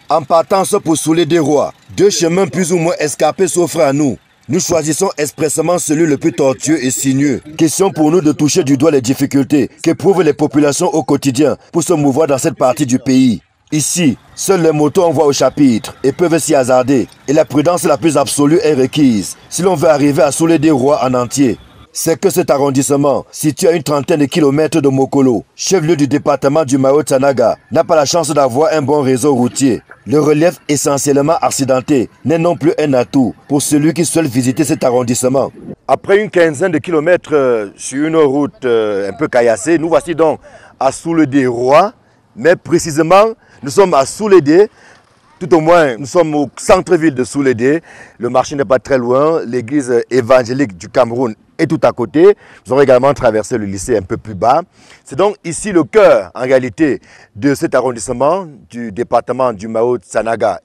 En partance pour Soulé des Rois, deux chemins plus ou moins escarpés s'offrent à nous. Nous choisissons expressément celui le plus tortueux et sinueux. Question pour nous de toucher du doigt les difficultés qu'éprouvent les populations au quotidien pour se mouvoir dans cette partie du pays. Ici, seules les motos envoient au chapitre et peuvent s'y hasarder. Et la prudence la plus absolue est requise si l'on veut arriver à Soulé des Rois en entier. C'est que cet arrondissement, situé à une trentaine de kilomètres de Mokolo, chef-lieu du département du Mahot-Sanaga, n'a pas la chance d'avoir un bon réseau routier. Le relief essentiellement accidenté n'est non plus un atout pour celui qui souhaite visiter cet arrondissement. Après une quinzaine de kilomètres sur une route un peu caillassée, nous voici donc à Soulé des Rois, mais précisément nous sommes à Soulé des. Tout au moins, nous sommes au centre-ville de Soulé des. Le marché n'est pas très loin. L'église évangélique du Cameroun est tout à côté. Nous avons également traversé le lycée un peu plus bas. C'est donc ici le cœur, en réalité, de cet arrondissement du département du Mahot-Sanaga.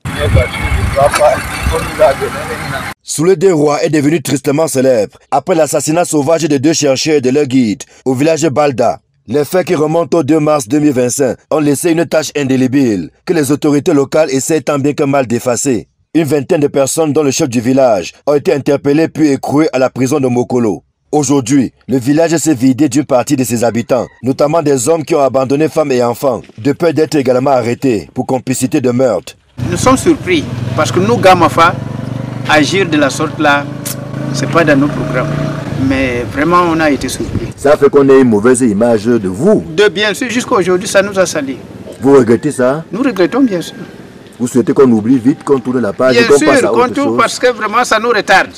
Soulé des Rois est devenu tristement célèbre après l'assassinat sauvage de deux chercheurs et de leur guide au village de Balda. Les faits qui remontent au 2 mars 2025 ont laissé une tache indélébile que les autorités locales essayent tant bien que mal d'effacer. Une vingtaine de personnes, dont le chef du village, ont été interpellées puis écrouées à la prison de Mokolo. Aujourd'hui, le village s'est vidé d'une partie de ses habitants, notamment des hommes qui ont abandonné femmes et enfants, de peur d'être également arrêtés pour complicité de meurtre. Nous sommes surpris parce que nous, Gamafa, agir de la sorte-là, ce n'est pas dans nos programmes. Mais vraiment, on a été surpris. Ça fait qu'on ait une mauvaise image de vous. Bien sûr, jusqu'à aujourd'hui, ça nous a sali. Vous regrettez ça? Nous regrettons, bien sûr. Vous souhaitez qu'on oublie vite, qu'on tourne la page et qu'on passe à autre chose? Parce que vraiment, ça nous retarde.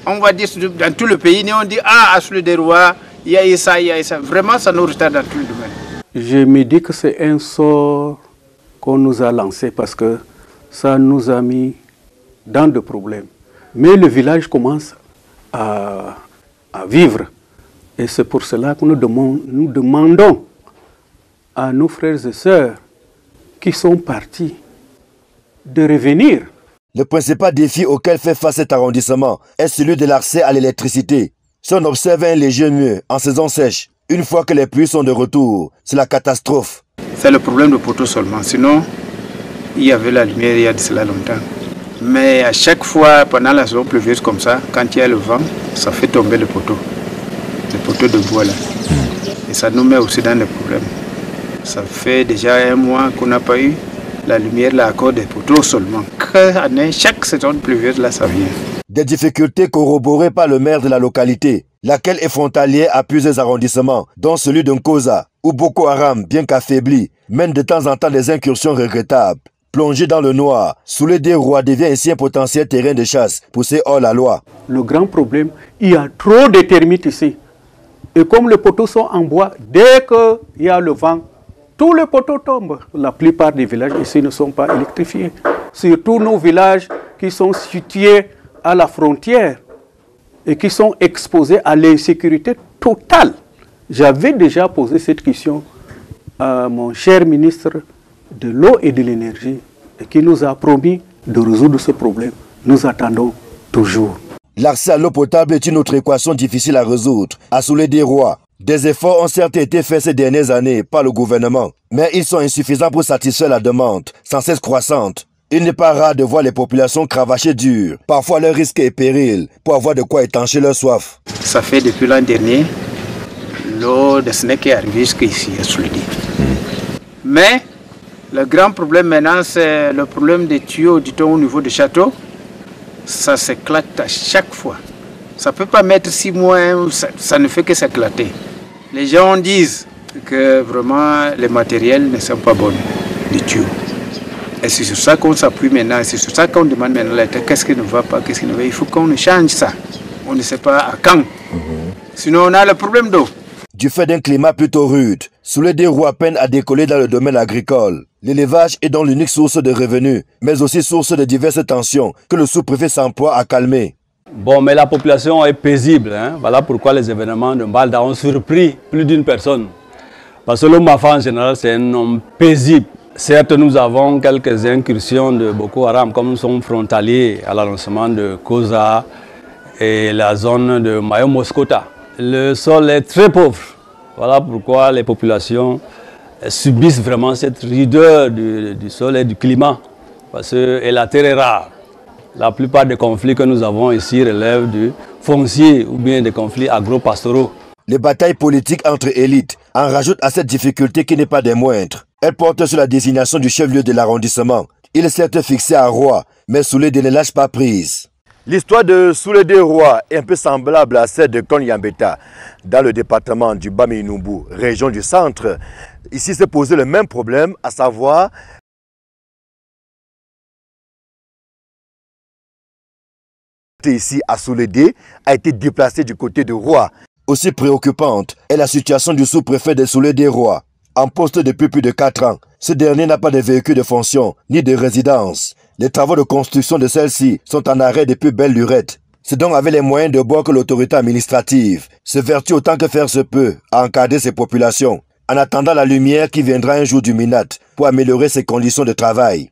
On va dire dans tout le pays, on dit, ah, à Soulé des Rois, il y a ça, il y a ça. Vraiment, ça nous retarde dans tout le domaine. Je me dis que c'est un sort qu'on nous a lancé parce que ça nous a mis dans des problèmes. Mais le village commence à vivre. Et c'est pour cela que nous demandons à nos frères et sœurs qui sont partis de revenir. Le principal défi auquel fait face cet arrondissement est celui de l'accès à l'électricité. Si on observe un léger mieux en saison sèche, une fois que les pluies sont de retour, c'est la catastrophe. C'est le problème de poteau seulement. Sinon, il y avait la lumière il y a de cela longtemps. Mais à chaque fois, pendant la saison pluvieuse comme ça, quand il y a le vent, ça fait tomber le poteau de bois là. Et ça nous met aussi dans des problèmes. Ça fait déjà un mois qu'on n'a pas eu la lumière là à cause des poteaux seulement. Chaque saison pluvieuse là, ça vient. Des difficultés corroborées par le maire de la localité, laquelle est frontalière à plusieurs arrondissements, dont celui de Nkosa, où Boko Haram, bien qu'affaibli, mène de temps en temps des incursions regrettables. Plongé dans le noir, Soulé des Rois devient ainsi un potentiel terrain de chasse poussé hors la loi. Le grand problème, il y a trop de termites ici. Et comme les poteaux sont en bois, dès qu'il y a le vent, tous les poteaux tombent. La plupart des villages ici ne sont pas électrifiés. Surtout nos villages qui sont situés à la frontière et qui sont exposés à l'insécurité totale. J'avais déjà posé cette question à mon cher ministre de l'eau et de l'énergie et qui nous a promis de résoudre ce problème. Nous attendons toujours. L'accès à l'eau potable est une autre équation difficile à résoudre. À Soulé des Rois, des efforts ont certes été faits ces dernières années par le gouvernement, mais ils sont insuffisants pour satisfaire la demande, sans cesse croissante. Il n'est pas rare de voir les populations cravacher dur, parfois leur risque et péril, pour avoir de quoi étancher leur soif. Ça fait depuis l'an dernier, l'eau de Sénégal est arrivée jusqu'ici à Soulé des Rois. Mais le grand problème maintenant, c'est le problème des tuyaux, dit-on, au niveau du château. Ça s'éclate à chaque fois. Ça ne peut pas mettre 6 mois, ça ne fait que s'éclater. Les gens disent que vraiment les matériels ne sont pas bons, les tuyaux. Et c'est sur ça qu'on s'appuie maintenant, c'est sur ça qu'on demande maintenant l'État, qu'est-ce qui ne va pas, qu'est-ce qui ne va pas. Il faut qu'on change ça. On ne sait pas à quand. Sinon on a le problème d'eau. Du fait d'un climat plutôt rude, Soulé des Rois peine à décoller dans le domaine agricole. L'élevage est donc l'unique source de revenus, mais aussi source de diverses tensions que le sous-préfet s'emploie à calmer. Bon, mais la population est paisible. Voilà pourquoi les événements de Balda ont surpris plus d'une personne. Parce que l'homme Mafa en général, c'est un homme paisible. Certes, nous avons quelques incursions de Boko Haram, comme nous sommes frontaliers à l'annoncement de Koza et la zone de Mayo-Moskota. Le sol est très pauvre. Voilà pourquoi les populations subissent vraiment cette rigueur du sol et du climat. Parce que la terre est rare. La plupart des conflits que nous avons ici relèvent du foncier ou bien des conflits agro-pastoraux. Les batailles politiques entre élites en rajoutent à cette difficulté qui n'est pas des moindres. Elle porte sur la désignation du chef-lieu de l'arrondissement. Il est certes fixé à Roi, mais Soulédé ne lâche pas prise. L'histoire de Soulédé Roi est un peu semblable à celle de Konyambeta, dans le département du Baminoumbu, région du centre. Ici s'est posé le même problème, à savoir ici à Soulédé a été déplacé du côté de Roi. Aussi préoccupante est la situation du sous-préfet de Soulédé Roi. En poste depuis plus de 4 ans, ce dernier n'a pas de véhicule de fonction ni de résidence. Les travaux de construction de celle-ci sont en arrêt depuis belle lurette. C'est donc avec les moyens de bord que l'autorité administrative se vertue autant que faire se peut à encadrer ses populations, en attendant la lumière qui viendra un jour du Minat pour améliorer ses conditions de travail.